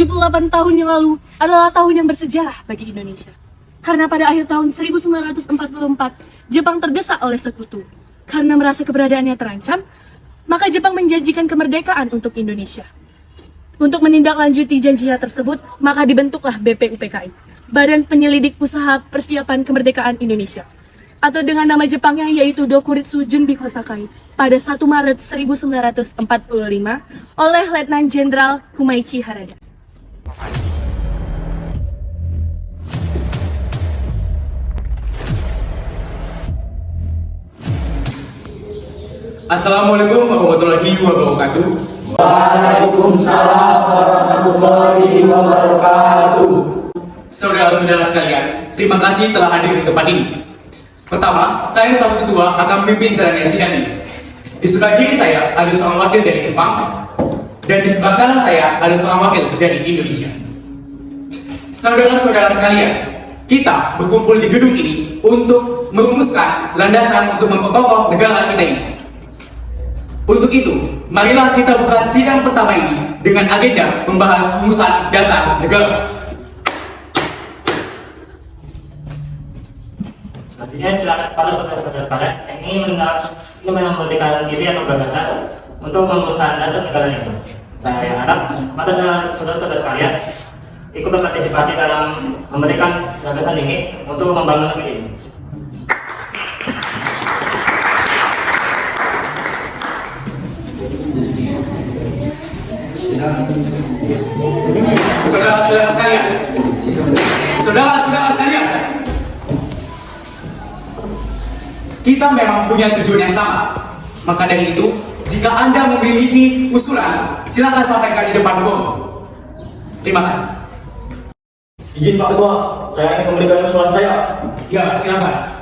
78 tahun yang lalu adalah tahun yang bersejarah bagi Indonesia. Karena pada akhir tahun 1944, Jepang terdesak oleh sekutu. Karena merasa keberadaannya terancam, maka Jepang menjanjikan kemerdekaan untuk Indonesia. Untuk menindaklanjuti janjinya tersebut, maka dibentuklah BPUPKI, Badan Penyelidik Usaha Persiapan Kemerdekaan Indonesia, atau dengan nama Jepangnya yaitu Dokuritsu Junbi Kosakai, pada 1 Maret 1945 oleh Letnan Jenderal Kumaichi Harada. Assalamualaikum warahmatullahi wabarakatuh. Waalaikumsalam warahmatullahi wabarakatuh. Saudara-saudara sekalian, terima kasih telah hadir di tempat ini. Pertama, saya selaku ketua akan memimpin jalannya sidang ini. Di sebelah kiri saya ada seorang wakil dari Jepang, dan di sebelah kanan saya ada seorang wakil dari Indonesia. Saudara-saudara sekalian, kita berkumpul di gedung ini untuk merumuskan landasan untuk memperkokoh negara kita ini. Untuk itu, marilah kita buka sidang pertama ini dengan agenda membahas rumusan dasar negara. Selanjutnya silakan kepada saudara-saudara sekalian yang ingin menyampaikan diri atau gagasan untuk merumuskan dasar negara ini. Saya harap kepada saudara-saudara sekalian ikut berpartisipasi dalam memberikan gagasan ini untuk membangun negeri ini. Saudara-saudara sekalian, saudara-saudara sekalian, kita memang punya tujuan yang sama. Maka dari itu, jika Anda memiliki usulan, silakan sampaikan di depan forum. Terima kasih. Izin Pak Ketua, saya ingin memberikan usulan saya. Ya, silakan.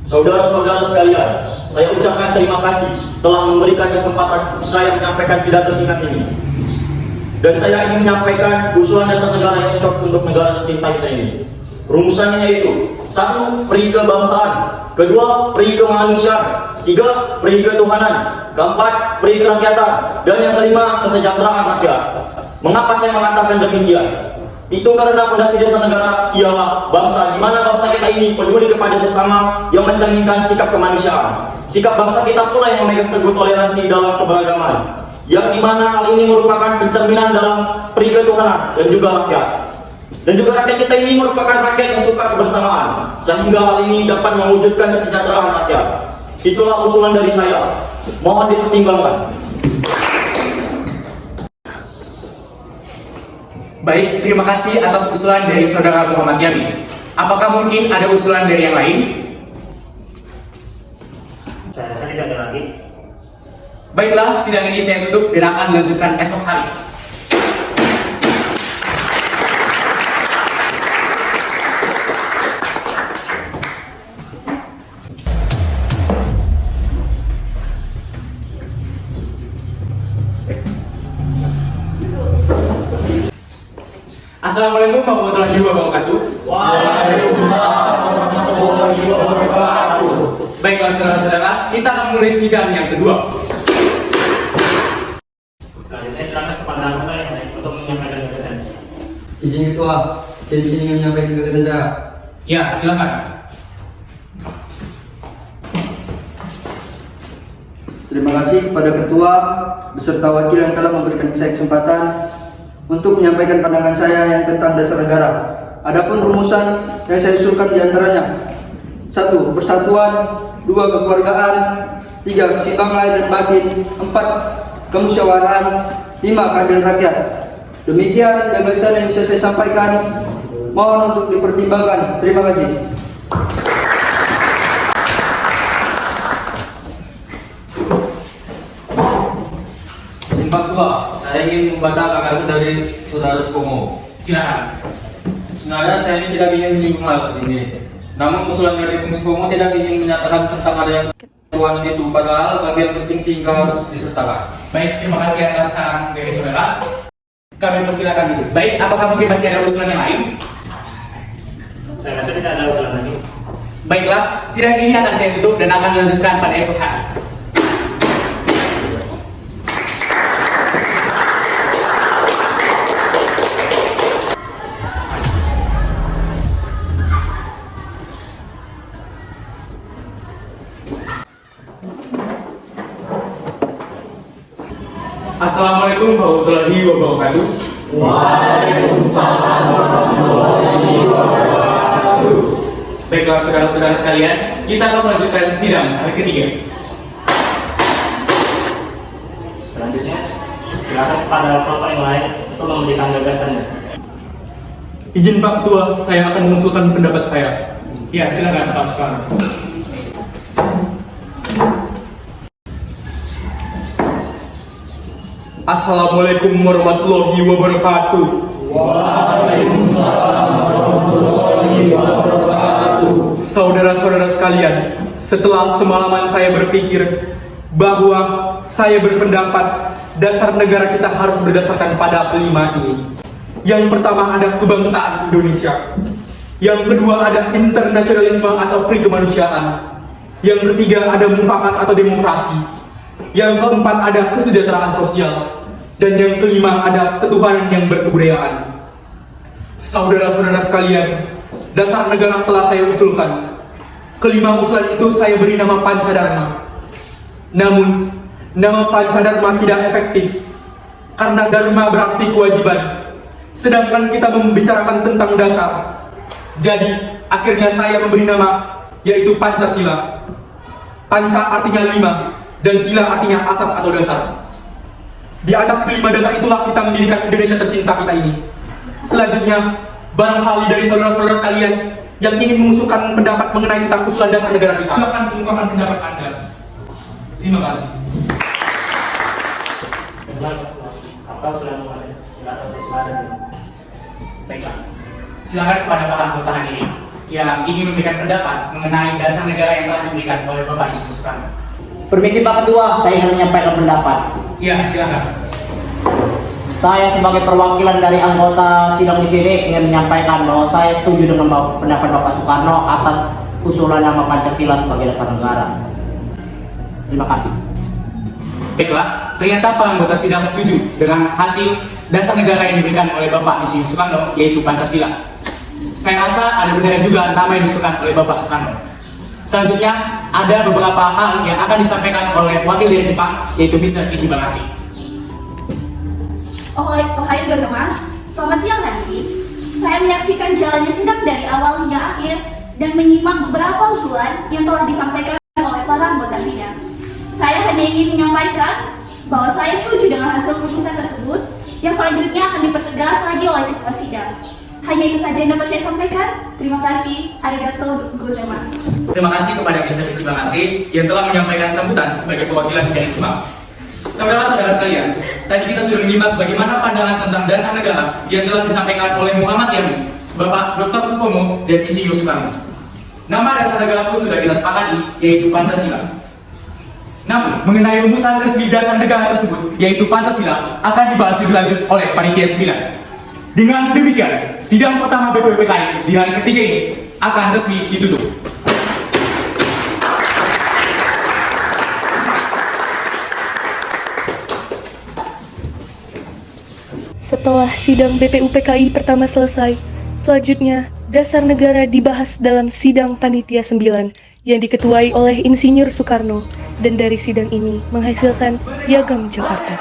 Saudara-saudara sekalian, saya ucapkan terima kasih telah memberikan kesempatan saya menyampaikan pidato singkat ini. Dan saya ingin menyampaikan usulan dasar negara yang cocok untuk negara tercinta kita ini. Rumusannya yaitu: 1. Peri kebangsaan, 2. Peri kemanusiaan, 3. Peri ketuhanan, 4. Peri kerakyatan, dan yang kelima kesejahteraan rakyat. Mengapa saya mengatakan demikian? Itu karena fondasi dasar negara ialah bangsa, di mana bangsa kita ini peduli kepada sesama yang mencerminkan sikap kemanusiaan. Sikap bangsa kita pula yang memegang teguh toleransi dalam keberagaman, yang dimana hal ini merupakan pencerminan dalam peri ketuhanan dan juga rakyat. Dan juga rakyat kita ini merupakan rakyat yang suka kebersamaan, sehingga hal ini dapat mewujudkan kesejahteraan rakyat. Itulah usulan dari saya, mohon dipertimbangkan. Baik, terima kasih atas usulan dari Saudara Muhammad Yamin. Apakah mungkin ada usulan dari yang lain? Saya rasa tidak ada lagi. Baiklah, sidang ini saya tutup dan akan dilanjutkan esok hari. Assalamualaikum warahmatullahi wabarakatuh. Waalaikumsalam warahmatullahi wabarakatuh. Baiklah saudara-saudara, kita akan mulai sidang yang kedua. Selanjutnya silakan kepada anggota yang lain untuk menyampaikan gagasan. Izin ketua, saya di sini ingin menyampaikan gagasan saya. Ya, silakan. Terima kasih kepada ketua beserta wakil yang telah memberikan saya kesempatan untuk menyampaikan pandangan saya yang tentang dasar negara. Adapun rumusan yang saya usulkan diantaranya: 1. Persatuan, 2. Kekeluargaan, 3. Keseimbangan dan batin, 4. Kemusyawaratan, 5. Keadilan rakyat. Demikian gagasan yang bisa saya sampaikan. Mohon untuk dipertimbangkan. Terima kasih. Pak Ketua, saya ingin membaca gagasan dari saudara Supomo. Silakan. Sebenarnya saya ini tidak ingin menyinggung hal ini. Namun usulan dari Bung Supomo tidak ingin menyatakan tentang adanya ketuhanan itu, padahal bagian penting sehingga harus disertakan. Baik, terima kasih atas saran dari saudara. Kami persilakan dulu. Baik, apakah mungkin masih ada usulan yang lain? Saya rasa tidak ada usulan lagi. Baiklah, sidang ini akan saya tutup dan akan dilanjutkan pada esok hari. Assalamualaikum warahmatullahi wabarakatuh. Baiklah saudara-saudara sekalian, kita akan melanjutkan sidang hari ketiga. Selanjutnya, silakan kepada kelompok yang lain untuk memberikan gagasannya. Izin Pak Ketua, saya akan mengusulkan pendapat saya. Ya, silakan Pak Soekarno. Assalamualaikum warahmatullahi wabarakatuh. Saudara-saudara sekalian, setelah semalaman saya berpikir bahwa saya berpendapat dasar negara kita harus berdasarkan pada 5 ini. Yang pertama ada kebangsaan Indonesia. Yang kedua ada internasionalisme atau perikemanusiaan. Yang ketiga ada mufakat atau demokrasi. Yang keempat ada kesejahteraan sosial. Dan yang kelima ada ketuhanan yang berkebudayaan. Saudara-saudara sekalian, dasar negara telah saya usulkan. Kelima usulan itu saya beri nama Pancadharma. Namun, nama Pancadharma tidak efektif karena dharma berarti kewajiban, sedangkan kita membicarakan tentang dasar. Jadi, akhirnya saya memberi nama yaitu Pancasila. Panca artinya 5 dan sila artinya asas atau dasar. Di atas kelima dasar itulah kita mendirikan Indonesia tercinta kita ini. Selanjutnya, barangkali dari saudara-saudara sekalian yang ingin mengusulkan pendapat mengenai tentang usulan dasar negara kita, silakan mengungkapkan pendapat Anda. Terima kasih. Apa usulan Mas? Silakan. Baiklah. Silakan kepada para anggota hadirin yang ingin memberikan pendapat mengenai dasar negara yang telah diberikan oleh Bapak Ibu Soekarno. Permisi Pak Ketua, saya ingin menyampaikan pendapat. Iya, silakan. Saya sebagai perwakilan dari anggota sidang di sini ingin menyampaikan bahwa saya setuju dengan pendapat Bapak Soekarno atas usulan nama Pancasila sebagai dasar negara. Terima kasih. Baiklah, ternyata para anggota sidang setuju dengan hasil dasar negara yang diberikan oleh Bapak Insinyur Soekarno, yaitu Pancasila. Saya rasa ada benar juga nama yang diusulkan oleh Bapak Soekarno. Selanjutnya, ada beberapa hal yang akan disampaikan oleh wakil dari Jepang, yaitu Mr. Ichibangashi. Ohayo gozaimasu. Selamat siang hadirin. Saya menyaksikan jalannya sidang dari awal hingga akhir dan menyimak beberapa usulan yang telah disampaikan oleh para anggota sidang. Saya hanya ingin menyampaikan bahwa saya setuju dengan hasil putusan tersebut yang selanjutnya akan dipertegas lagi oleh ketua sidang. Hanya itu saja yang dapat saya sampaikan. Terima kasih. Arigatou gozaimasu. Terima kasih kepada Mr. Ichibangashi yang telah menyampaikan sambutan sebagai perwakilan dari Jepang. Saudara-saudara sekalian, tadi kita sudah menyimak bagaimana pandangan tentang dasar negara yang telah disampaikan oleh Muhammad Yamin, Bapak Dr. Supomo, dan Insinyur Soekarno. Nama dasar negara pun sudah kita sepakati, yaitu Pancasila. Namun, mengenai rumusan resmi dasar negara tersebut, yaitu Pancasila, akan dibahas lebih lanjut oleh Panitia 9. Dengan demikian, sidang pertama BPUPKI di hari ketiga ini akan resmi ditutup. Setelah sidang BPUPKI pertama selesai, selanjutnya dasar negara dibahas dalam sidang Panitia 9 yang diketuai oleh Insinyur Soekarno dan dari sidang ini menghasilkan Piagam Jakarta.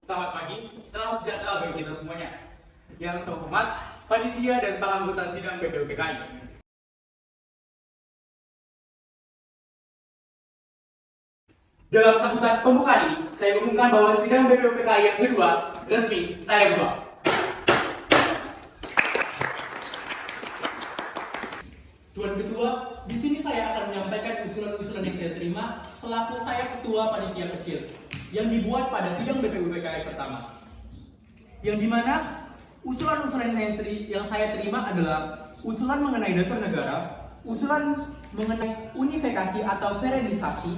Selamat pagi, salam sejahtera bagi kita semuanya. Yang terhormat, panitia dan para anggota sidang BPUPKI. Dalam sambutan pembukaan ini, saya umumkan bahwa sidang BPUPKI yang kedua resmi saya buka. Tuan Ketua, di sini saya akan menyampaikan usulan-usulan yang saya terima selaku saya ketua panitia kecil yang dibuat pada sidang BPUPKI pertama. Yang dimana usulan-usulan yang saya terima adalah usulan mengenai dasar negara, usulan mengenai unifikasi atau federalisasi,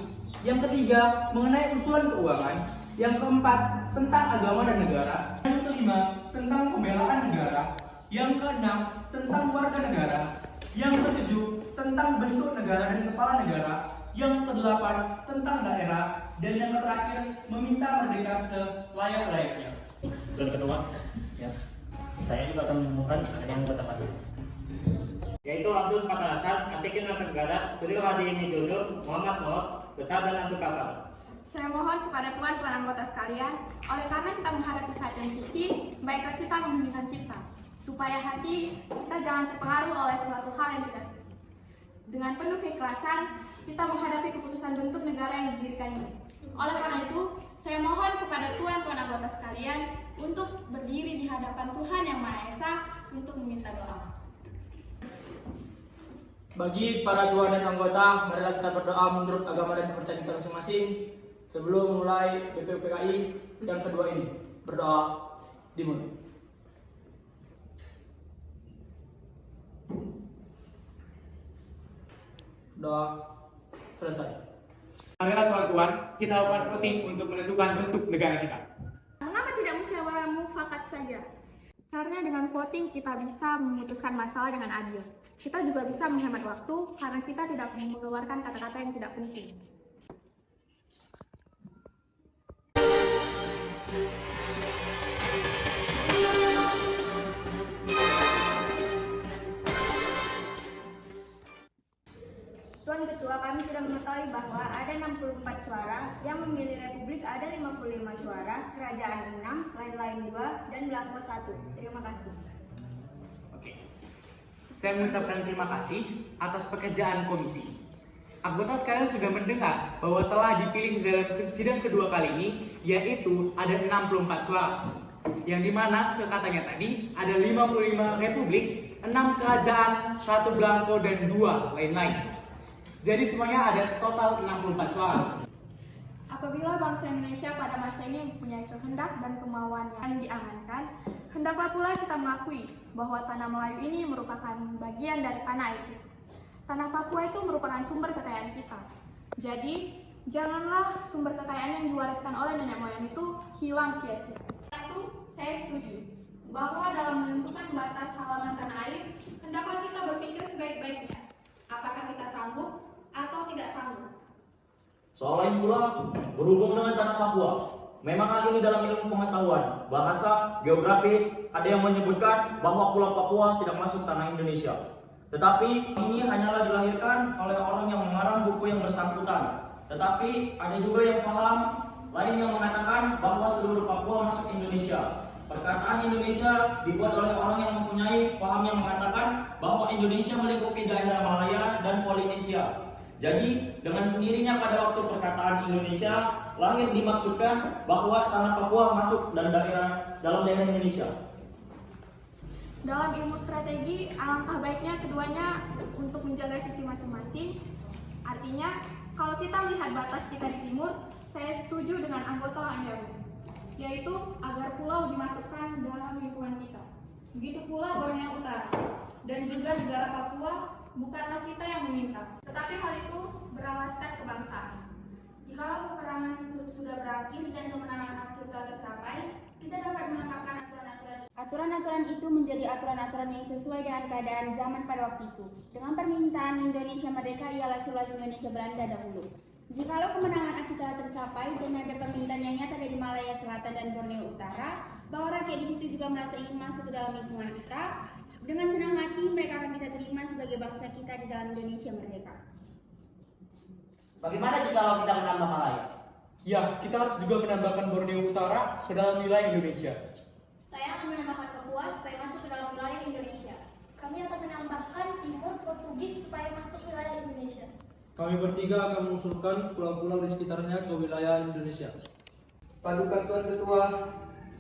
yang ketiga mengenai usulan keuangan, yang keempat tentang agama dan negara, yang kelima tentang pembelaan negara, yang keenam tentang warga negara, yang ketujuh tentang bentuk negara dan kepala negara, yang kedelapan tentang daerah, dan yang terakhir meminta merdeka selayak-layaknya. Dan kedua, ya, saya juga akan menemukan yang bertepat. yaitu Abdul Fattah Hasan, Asikin Negara, Suryo Hadi Jojo, Muhammad Nur, Besar dan Abdul Kapal. Saya mohon kepada tuan anggota sekalian, oleh karena kita menghadapi saat yang suci, baiklah kita mengheningkan cipta, supaya hati kita jangan terpengaruh oleh suatu hal yang tidak suci. Dengan penuh keikhlasan, kita menghadapi keputusan bentuk negara yang didirikan ini. Oleh karena itu, saya mohon kepada tuan anggota sekalian untuk berdiri di hadapan Tuhan Yang Maha Esa untuk meminta doa. Bagi para tuan dan anggota, marilah kita berdoa menurut agama dan kepercayaan kita masing-masing sebelum mulai BPUPKI yang kedua ini. Berdoa dimulai. Doa selesai. Marilah tuan-tuan, kita lakukan voting untuk menentukan bentuk negara kita. Mengapa tidak musyawarah mufakat saja? Karena dengan voting kita bisa memutuskan masalah dengan adil. Kita juga bisa menghemat waktu karena kita tidak mengeluarkan kata-kata yang tidak penting. Tuan Ketua, kami sudah mengetahui bahwa ada 64 suara, yang memilih Republik ada 55 suara, Kerajaan 6, lain-lain 2, dan Belangko 1. Terima kasih. Oke. Saya mengucapkan terima kasih atas pekerjaan komisi. Anggota sekalian sudah mendengar bahwa telah dipilih dalam sidang kedua kali ini, yaitu ada 64 suara. Yang dimana sesuai katanya tadi, ada 55 Republik, 6 Kerajaan, 1 Belangko, dan 2 lain-lain. Jadi semuanya ada total 64 suara. Apabila bangsa Indonesia pada masa ini mempunyai kehendak dan kemauan yang diamankan, hendaklah pula kita mengakui bahwa tanah Melayu ini merupakan bagian dari tanah air kita. Tanah Papua itu merupakan sumber kekayaan kita. Jadi, janganlah sumber kekayaan yang diwariskan oleh nenek moyang itu hilang sia-sia. Karena itu, saya setuju bahwa dalam menentukan batas halaman tanah air, hendaklah kita berpikir sebaik-baiknya. Apakah kita sanggup atau tidak sanggup? Soal lain pula, berhubung dengan tanah Papua, memang hal ini dalam ilmu pengetahuan, bahasa, geografis, ada yang menyebutkan bahwa Pulau Papua tidak masuk tanah Indonesia. Tetapi ini hanyalah dilahirkan oleh orang yang mengarang buku yang bersangkutan. Tetapi ada juga yang paham lain yang mengatakan bahwa seluruh Papua masuk Indonesia. Perkataan Indonesia dibuat oleh orang yang mempunyai paham yang mengatakan bahwa Indonesia melingkupi daerah Malaya dan Polinesia. Jadi, dengan sendirinya pada waktu perkataan Indonesia lahir dimaksudkan bahwa tanah Papua masuk dalam daerah Indonesia. Dalam ilmu strategi, alangkah baiknya keduanya untuk menjaga sisi masing-masing. Artinya, kalau kita melihat batas kita di timur, saya setuju dengan anggota AMU, yaitu agar pulau dimasukkan dalam lingkungan kita. Begitu pula Borneo Utara dan juga negara Papua. Bukanlah kita yang meminta, tetapi hal itu beralaskan kebangsaan. Jikalau peperangan sudah berakhir dan kemenangan akhir telah tercapai, kita dapat menetapkan aturan-aturan. Aturan-aturan itu menjadi aturan-aturan yang sesuai dengan keadaan zaman pada waktu itu. Dengan permintaan Indonesia merdeka ialah Sulawesi Indonesia Belanda dahulu. Jikalau kemenangan akhir telah tercapai dan ada permintaan yang nyata dari Malaya Selatan dan Borneo Utara, bahwa rakyat di situ juga merasa ingin masuk ke dalam lingkungan kita, dengan senang hati mereka akan kita terima sebagai bangsa kita di dalam Indonesia merdeka. Bagaimana jikalau kita menambah Malaya? Ya, kita harus juga menambahkan Borneo Utara ke dalam wilayah Indonesia. Saya akan menambahkan Papua supaya masuk ke dalam wilayah Indonesia. Kami akan menambahkan Timur Portugis supaya masuk wilayah Indonesia. Kami bertiga akan mengusulkan pulau-pulau di sekitarnya ke wilayah Indonesia. Paduka Tuan Ketua,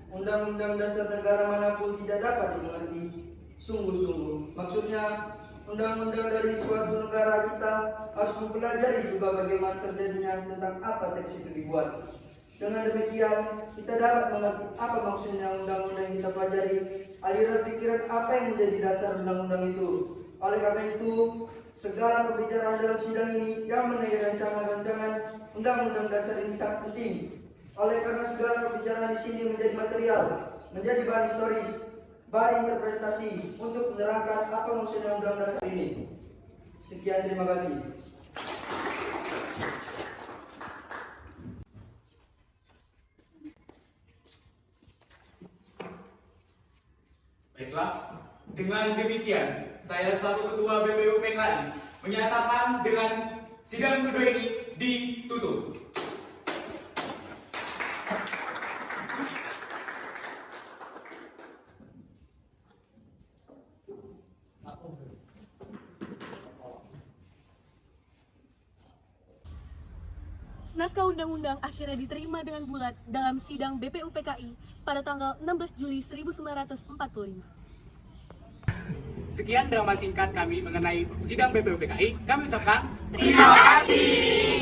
Undang-Undang Dasar negara manapun tidak dapat dimengerti sungguh-sungguh. Maksudnya, undang-undang dari suatu negara kita harus mempelajari juga bagaimana terjadinya tentang apa teks itu dibuat. Dengan demikian, kita dapat mengerti apa maksudnya undang-undang yang kita pelajari, aliran pikiran apa yang menjadi dasar undang-undang itu. Oleh karena itu, segala pembicaraan dalam sidang ini yang mengenai rancangan-rancangan undang-undang dasar ini sangat penting. Oleh karena segala pembicaraan di sini menjadi material, menjadi bahan historis, bahan interpretasi untuk menerangkan apa maksudnya undang-undang dasar ini. Sekian, terima kasih. Baiklah, Dengan demikian, saya selaku Ketua BPUPKI menyatakan dengan sidang kedua ini ditutup. Naskah undang-undang akhirnya diterima dengan bulat dalam sidang BPUPKI pada tanggal 16 Juli 1945. Sekian drama singkat kami mengenai sidang BPUPKI. Kami ucapkan terima kasih.